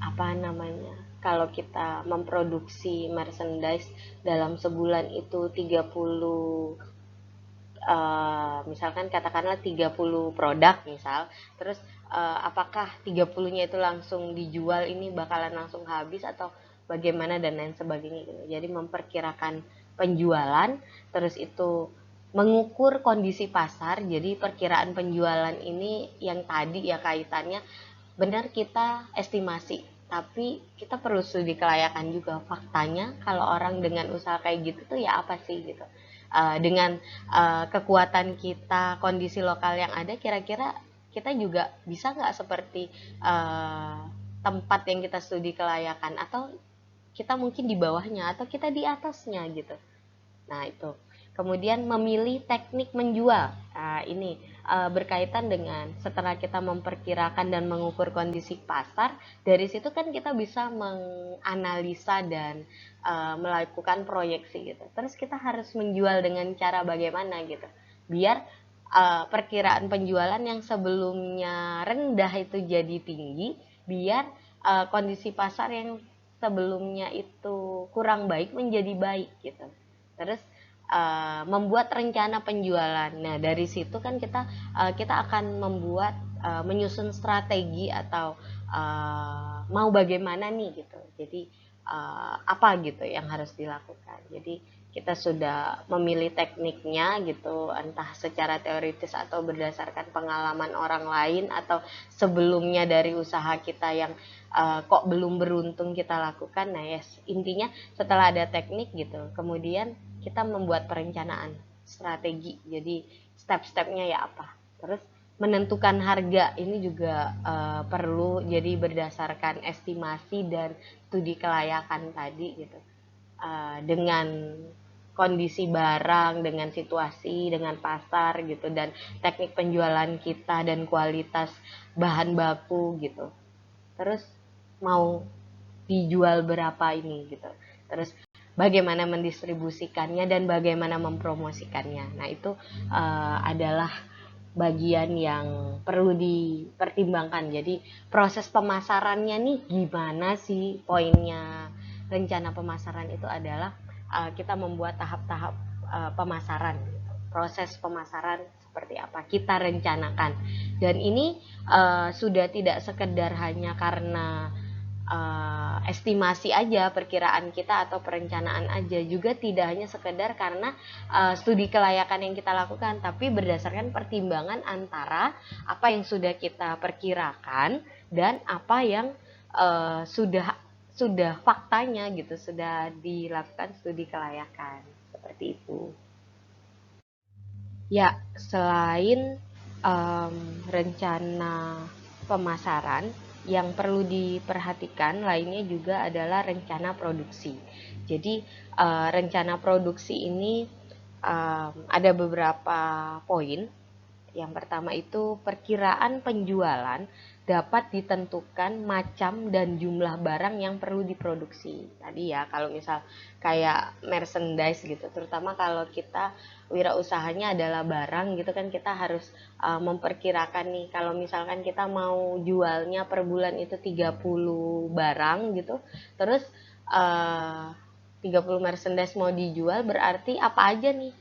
Apa namanya? Kalau kita memproduksi merchandise dalam sebulan itu 30, misalkan katakanlah 30 produk misal, terus apakah 30-nya itu langsung dijual, ini bakalan langsung habis atau bagaimana dan lain sebagainya gitu. Jadi memperkirakan penjualan, terus itu mengukur kondisi pasar. Jadi perkiraan penjualan ini yang tadi ya kaitannya benar kita estimasi, tapi kita perlu studi kelayakan juga. Faktanya kalau orang dengan usaha kayak gitu tuh ya apa sih gitu. Dengan kekuatan kita, kondisi lokal yang ada, kira-kira kita juga bisa nggak seperti tempat yang kita studi kelayakan, atau kita mungkin di bawahnya atau kita di atasnya gitu. Nah, itu. Kemudian memilih teknik menjual. Nah, ini berkaitan dengan setelah kita memperkirakan dan mengukur kondisi pasar, dari situ kan kita bisa menganalisa dan melakukan proyeksi gitu. Terus kita harus menjual dengan cara bagaimana gitu. Biar perkiraan penjualan yang sebelumnya rendah itu jadi tinggi, biar kondisi pasar yang sebelumnya itu kurang baik menjadi baik gitu. Terus membuat rencana penjualan. Nah, dari situ kan kita akan membuat menyusun strategi atau mau bagaimana nih gitu. Jadi apa gitu yang harus dilakukan. Jadi kita sudah memilih tekniknya gitu, entah secara teoritis atau berdasarkan pengalaman orang lain atau sebelumnya dari usaha kita yang kok belum beruntung kita lakukan. Nah, yes, intinya setelah ada teknik gitu, kemudian kita membuat perencanaan strategi. Jadi step-stepnya ya apa. Terus menentukan harga ini juga perlu, jadi berdasarkan estimasi dan studi kelayakan tadi gitu. Dengan kondisi barang, dengan situasi, dengan pasar gitu, dan teknik penjualan kita dan kualitas bahan baku gitu. Terus mau dijual berapa ini gitu. Terus bagaimana mendistribusikannya dan bagaimana mempromosikannya. Nah, itu adalah bagian yang perlu dipertimbangkan. Jadi proses pemasarannya nih gimana sih poinnya. Rencana pemasaran itu adalah kita membuat tahap-tahap pemasaran. Proses pemasaran seperti apa kita rencanakan. Dan ini sudah tidak sekedar hanya karena estimasi aja, perkiraan kita atau perencanaan aja, juga tidak hanya sekedar karena studi kelayakan yang kita lakukan, tapi berdasarkan pertimbangan antara apa yang sudah kita perkirakan dan apa yang sudah faktanya gitu, sudah dilakukan studi kelayakan seperti itu. Ya, selain rencana pemasaran, yang perlu diperhatikan lainnya juga adalah rencana produksi. Jadi rencana produksi ini ada beberapa poin. Yang pertama itu perkiraan penjualan dapat ditentukan macam dan jumlah barang yang perlu diproduksi. Tadi ya, kalau misal kayak merchandise gitu, terutama kalau kita wirausahanya adalah barang gitu kan, kita harus memperkirakan nih, kalau misalkan kita mau jualnya per bulan itu 30 barang gitu, terus 30 merchandise mau dijual, berarti apa aja nih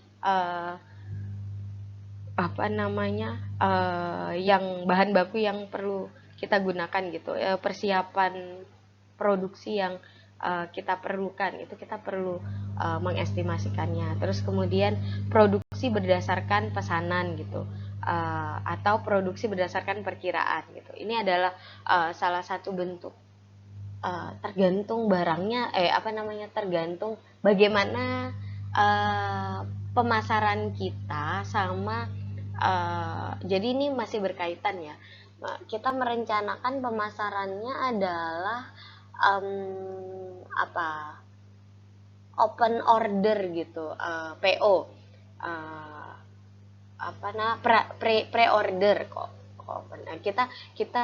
apa namanya yang bahan baku yang perlu kita gunakan gitu, persiapan produksi yang kita perlukan, itu kita perlu mengestimasikannya. Terus kemudian produksi berdasarkan pesanan gitu, atau produksi berdasarkan perkiraan gitu. Ini adalah salah satu bentuk tergantung barangnya, tergantung bagaimana pemasaran kita sama jadi ini masih berkaitan ya. Kita merencanakan pemasarannya adalah apa open order gitu, PO, pre-order kok. Kita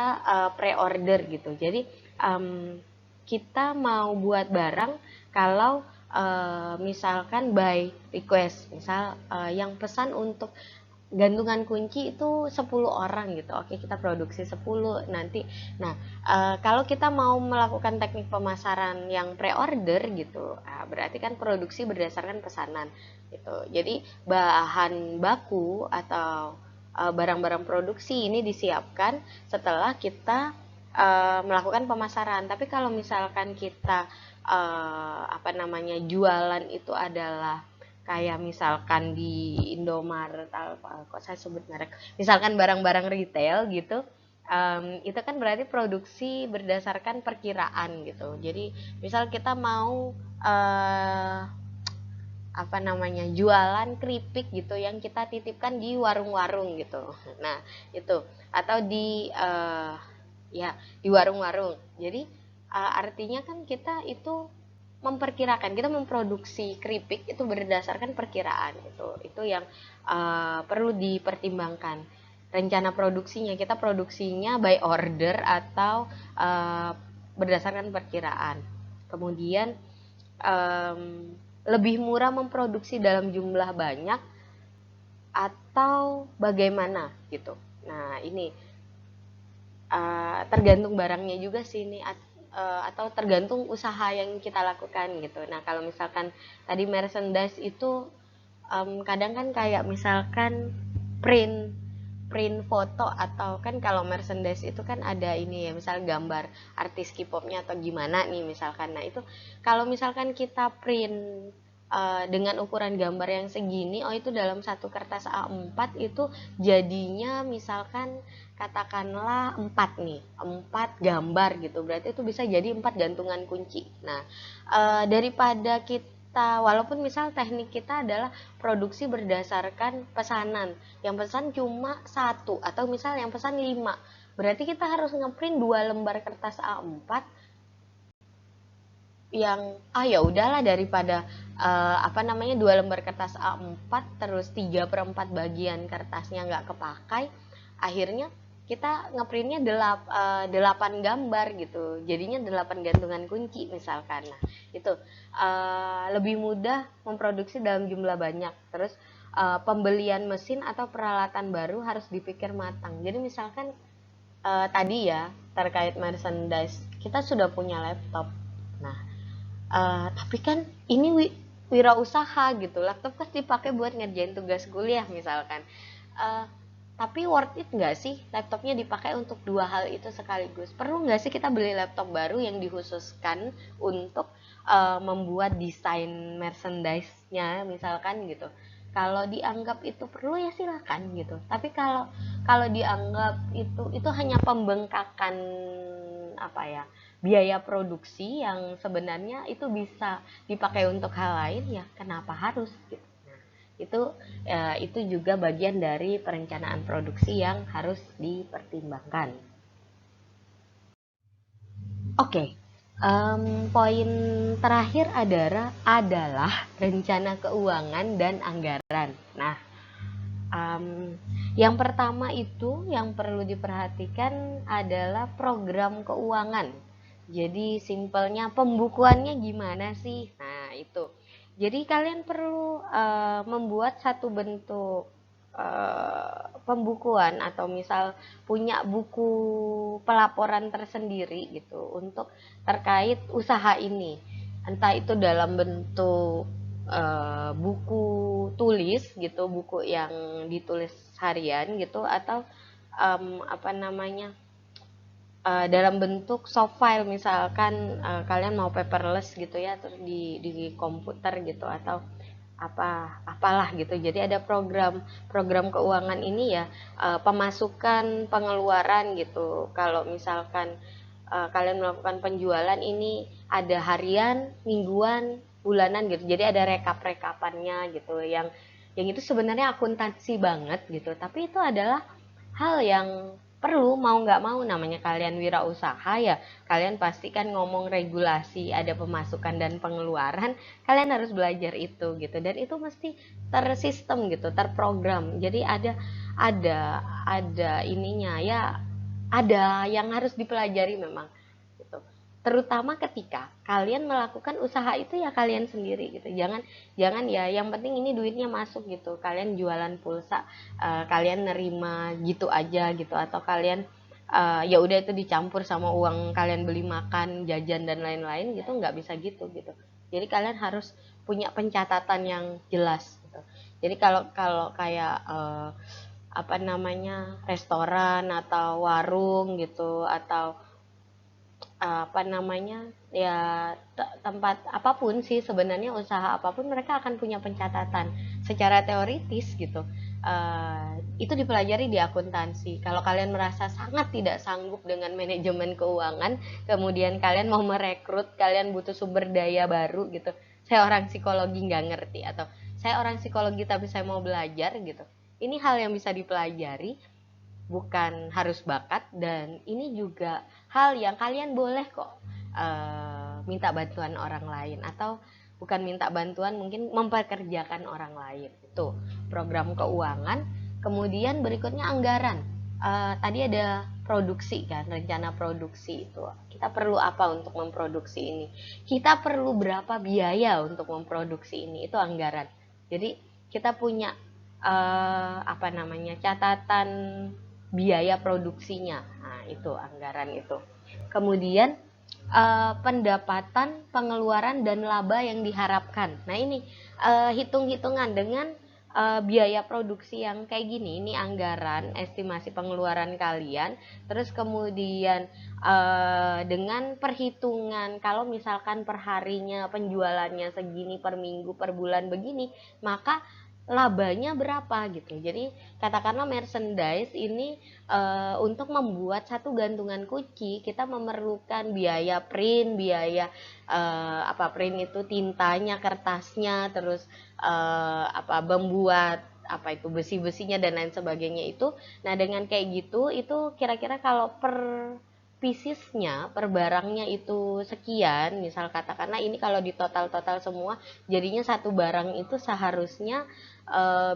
pre-order gitu. Jadi kita mau buat barang kalau misalkan by request, misal yang pesan untuk gantungan kunci itu 10 orang gitu. Oke, kita produksi 10 nanti. Nah, kalau kita mau melakukan teknik pemasaran yang pre-order gitu, berarti kan produksi berdasarkan pesanan gitu. Jadi bahan baku atau barang-barang produksi ini disiapkan setelah kita melakukan pemasaran. Tapi kalau misalkan kita jualan itu adalah kayak misalkan di Indomaret, kok saya sebut merek, misalkan barang-barang retail gitu, itu kan berarti produksi berdasarkan perkiraan gitu. Jadi misal kita mau jualan keripik gitu yang kita titipkan di warung-warung gitu. Nah itu, atau di di warung-warung. Jadi artinya kan kita itu memperkirakan, kita memproduksi keripik itu berdasarkan perkiraan. Itu yang perlu dipertimbangkan. Rencana produksinya, kita produksinya by order atau berdasarkan perkiraan. Kemudian lebih murah memproduksi dalam jumlah banyak atau bagaimana gitu. Nah ini tergantung barangnya juga sih ini, atau tergantung usaha yang kita lakukan gitu. Nah kalau misalkan tadi merchandise itu kadang kan kayak misalkan print foto, atau kan kalau merchandise itu kan ada ini ya, misal gambar artis K-popnya atau gimana nih misalkan. Nah itu kalau misalkan kita print dengan ukuran gambar yang segini, itu dalam satu kertas A4 itu jadinya misalkan katakanlah 4 gambar gitu, berarti itu bisa jadi 4 gantungan kunci. Nah daripada kita, walaupun misal teknik kita adalah produksi berdasarkan pesanan, yang pesan cuma 1 atau misal yang pesan 5, berarti kita harus ngeprint 2 lembar kertas A4 yang ya udahlah, daripada 2 lembar kertas A4 terus 3/4 bagian kertasnya nggak kepakai, akhirnya kita ngeprintnya 8 gambar gitu, jadinya 8 gantungan kunci misalkan. Nah itu lebih mudah memproduksi dalam jumlah banyak. Terus pembelian mesin atau peralatan baru harus dipikir matang. Jadi misalkan tadi ya terkait merchandise, kita sudah punya laptop. Nah tapi kan ini wirausaha gitu, laptop kan dipakai buat ngerjain tugas kuliah misalkan. Tapi worth it nggak sih laptopnya dipakai untuk 2 hal itu sekaligus? Perlu nggak sih kita beli laptop baru yang dikhususkan untuk membuat desain merchandise-nya misalkan gitu? Kalau dianggap itu perlu ya silakan gitu. Tapi kalau dianggap itu hanya pembengkakan biaya produksi yang sebenarnya itu bisa dipakai untuk hal lain, ya kenapa harus gitu. Itu juga bagian dari perencanaan produksi yang harus dipertimbangkan. Oke, poin terakhir adalah rencana keuangan dan anggaran. Nah, Yang pertama itu yang perlu diperhatikan adalah program keuangan. Jadi simpelnya pembukuannya gimana sih? Nah, itu. Jadi kalian perlu membuat satu bentuk pembukuan atau misal punya buku pelaporan tersendiri gitu untuk terkait usaha ini. Entah itu dalam bentuk buku tulis gitu, buku yang ditulis harian gitu, atau apa namanya, dalam bentuk soft file, misalkan kalian mau paperless gitu ya, terus di komputer gitu, atau apalah gitu. Jadi ada program keuangan ini ya, pemasukan pengeluaran gitu. Kalau misalkan kalian melakukan penjualan ini ada harian, mingguan, bulanan gitu. Jadi ada rekap-rekapannya gitu, yang itu sebenarnya akuntansi banget gitu. Tapi itu adalah hal yang perlu, mau nggak mau, namanya kalian wirausaha ya, kalian pasti kan ngomong regulasi, ada pemasukan dan pengeluaran, kalian harus belajar itu gitu, dan itu mesti tersistem gitu, terprogram. Jadi ada ininya ya, ada yang harus dipelajari memang gitu. Terutama ketika kalian melakukan usaha itu ya kalian sendiri gitu. Jangan jangan ya, yang penting ini duitnya masuk gitu. Kalian jualan pulsa, kalian nerima gitu aja gitu, atau kalian ya udah itu dicampur sama uang kalian beli makan, jajan dan lain-lain gitu, nggak bisa gitu gitu. Jadi kalian harus punya pencatatan yang jelas gitu. Jadi kalau kalau kayak apa namanya, restoran atau warung gitu, atau apa namanya ya, tempat apapun sih sebenarnya, usaha apapun mereka akan punya pencatatan secara teoritis gitu. Itu dipelajari di akuntansi. Kalau kalian merasa sangat tidak sanggup dengan manajemen keuangan, kemudian kalian mau merekrut, kalian butuh sumber daya baru gitu, saya orang psikologi nggak ngerti, atau saya orang psikologi tapi saya mau belajar gitu, ini hal yang bisa dipelajari, bukan harus bakat. Dan ini juga hal yang kalian boleh kok minta bantuan orang lain, atau bukan minta bantuan, mungkin memperkerjakan orang lain. Itu program keuangan. Kemudian berikutnya anggaran. Tadi ada produksi kan, rencana produksi. Itu kita perlu apa untuk memproduksi ini, kita perlu berapa biaya untuk memproduksi ini, itu anggaran. Jadi kita punya apa namanya, catatan biaya produksinya. Nah, itu anggaran itu. Kemudian pendapatan, pengeluaran dan laba yang diharapkan. Nah, ini hitung-hitungan dengan biaya produksi yang kayak gini. Ini anggaran, estimasi pengeluaran kalian. Terus kemudian dengan perhitungan kalau misalkan per harinya penjualannya segini, per minggu, per bulan begini, maka labanya berapa gitu. Jadi katakanlah merchandise ini untuk membuat satu gantungan kunci kita memerlukan biaya print, biaya apa, print itu tintanya, kertasnya, terus apa, membuat apa itu besi-besinya dan lain sebagainya itu. Nah, dengan kayak gitu, itu kira-kira kalau per piecesnya, per barangnya itu sekian, misal katakanlah ini kalau di total-total semua jadinya satu barang itu seharusnya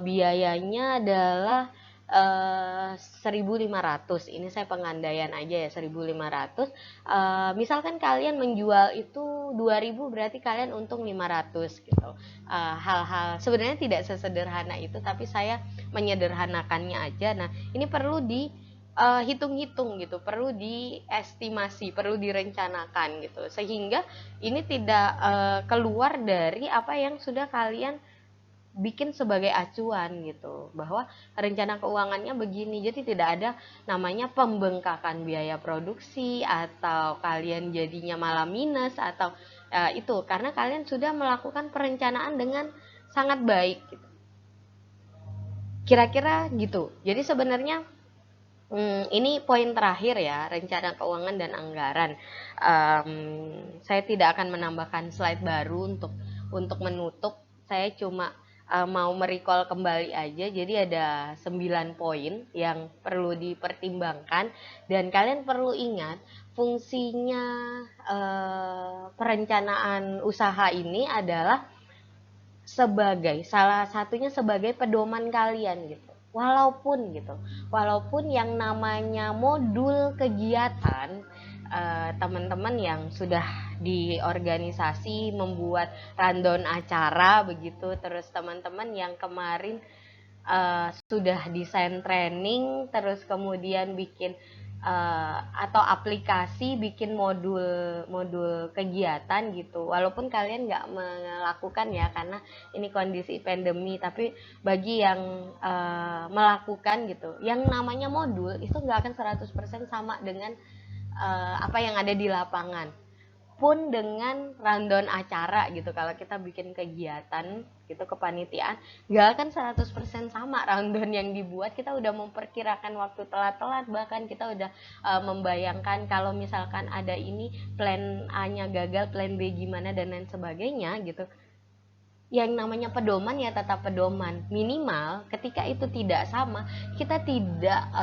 biayanya adalah 1.500. Ini saya pengandaian aja ya, 1.500. Misalkan kalian menjual itu 2.000, berarti kalian untung 500 gitu. Hal-hal sebenarnya tidak sesederhana itu, tapi saya menyederhanakannya aja. Nah, ini perlu di hitung-hitung gitu, perlu diestimasi, perlu direncanakan gitu, sehingga ini tidak keluar dari apa yang sudah kalian bikin sebagai acuan gitu, bahwa rencana keuangannya begini. Jadi tidak ada namanya pembengkakan biaya produksi, atau kalian jadinya malah minus, atau itu karena kalian sudah melakukan perencanaan dengan sangat baik gitu. Kira-kira gitu. Jadi sebenarnya ini poin terakhir ya, rencana keuangan dan anggaran. Saya tidak akan menambahkan slide baru untuk menutup. Saya cuma mau merecall kembali aja. Jadi ada 9 poin yang perlu dipertimbangkan, dan kalian perlu ingat fungsinya perencanaan usaha ini adalah sebagai salah satunya sebagai pedoman kalian gitu. walaupun gitu, walaupun yang namanya modul kegiatan, teman-teman yang sudah di organisasi membuat rundown acara begitu, terus teman-teman yang kemarin sudah desain training, terus kemudian bikin atau aplikasi, bikin modul kegiatan gitu, walaupun kalian nggak melakukan ya karena ini kondisi pandemi, tapi bagi yang melakukan gitu, yang namanya modul itu nggak akan 100% sama dengan apa yang ada di lapangan. Pun dengan rundown acara gitu, kalau kita bikin kegiatan gitu kepanitiaan, nggak akan 100% sama rundown yang dibuat. Kita udah memperkirakan waktu telat-telat, bahkan kita udah membayangkan kalau misalkan ada ini plan A-nya gagal, plan B gimana dan lain sebagainya gitu. Yang namanya pedoman ya tetap pedoman, minimal ketika itu tidak sama, kita tidak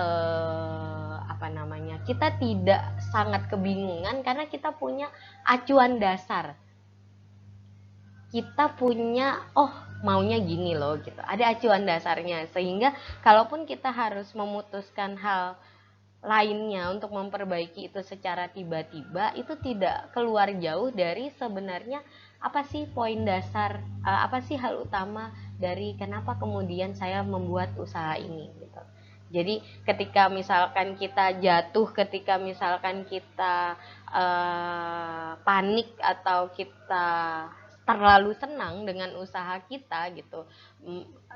kita tidak sangat kebingungan karena kita punya acuan dasar, kita punya oh maunya gini loh gitu, ada acuan dasarnya, sehingga kalaupun kita harus memutuskan hal lainnya untuk memperbaiki itu secara tiba-tiba, itu tidak keluar jauh dari sebenarnya apa sih poin dasar, apa sih hal utama dari kenapa kemudian saya membuat usaha ini gitu. Jadi ketika misalkan kita jatuh, ketika misalkan kita panik atau kita terlalu senang dengan usaha kita gitu,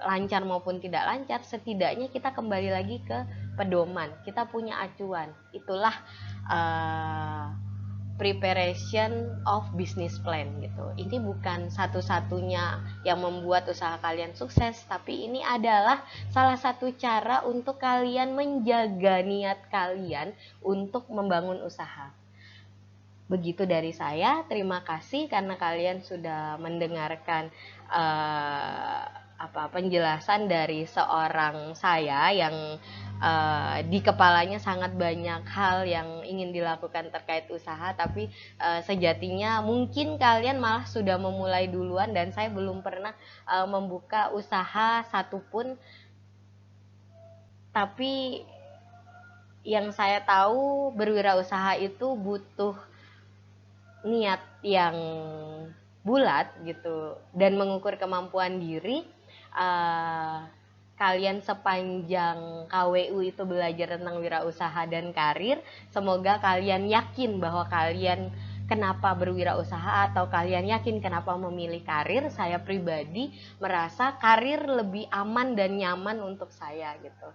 lancar maupun tidak lancar, setidaknya kita kembali lagi ke pedoman, kita punya acuan. Itulah uh, preparation of business plan gitu. Ini bukan satu-satunya yang membuat usaha kalian sukses, tapi ini adalah salah satu cara untuk kalian menjaga niat kalian untuk membangun usaha. Begitu dari saya, terima kasih karena kalian sudah mendengarkan penjelasan dari seorang saya yang di kepalanya sangat banyak hal yang ingin dilakukan terkait usaha, tapi sejatinya mungkin kalian malah sudah memulai duluan dan saya belum pernah membuka usaha satupun. Tapi yang saya tahu, berwirausaha itu butuh niat yang bulat gitu dan mengukur kemampuan diri. Kalian sepanjang KWU itu belajar tentang wirausaha dan karir, semoga kalian yakin bahwa kalian kenapa berwirausaha atau kalian yakin kenapa memilih karir. Saya pribadi merasa karir lebih aman dan nyaman untuk saya gitu.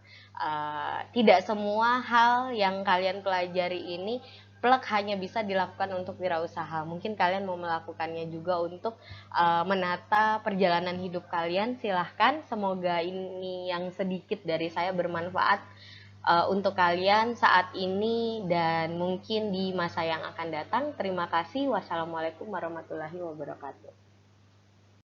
Tidak semua hal yang kalian pelajari ini plek hanya bisa dilakukan untuk wirausaha. Mungkin kalian mau melakukannya juga untuk menata perjalanan hidup kalian. Silahkan, semoga ini yang sedikit dari saya bermanfaat untuk kalian saat ini dan mungkin di masa yang akan datang. Terima kasih. Wassalamualaikum warahmatullahi wabarakatuh.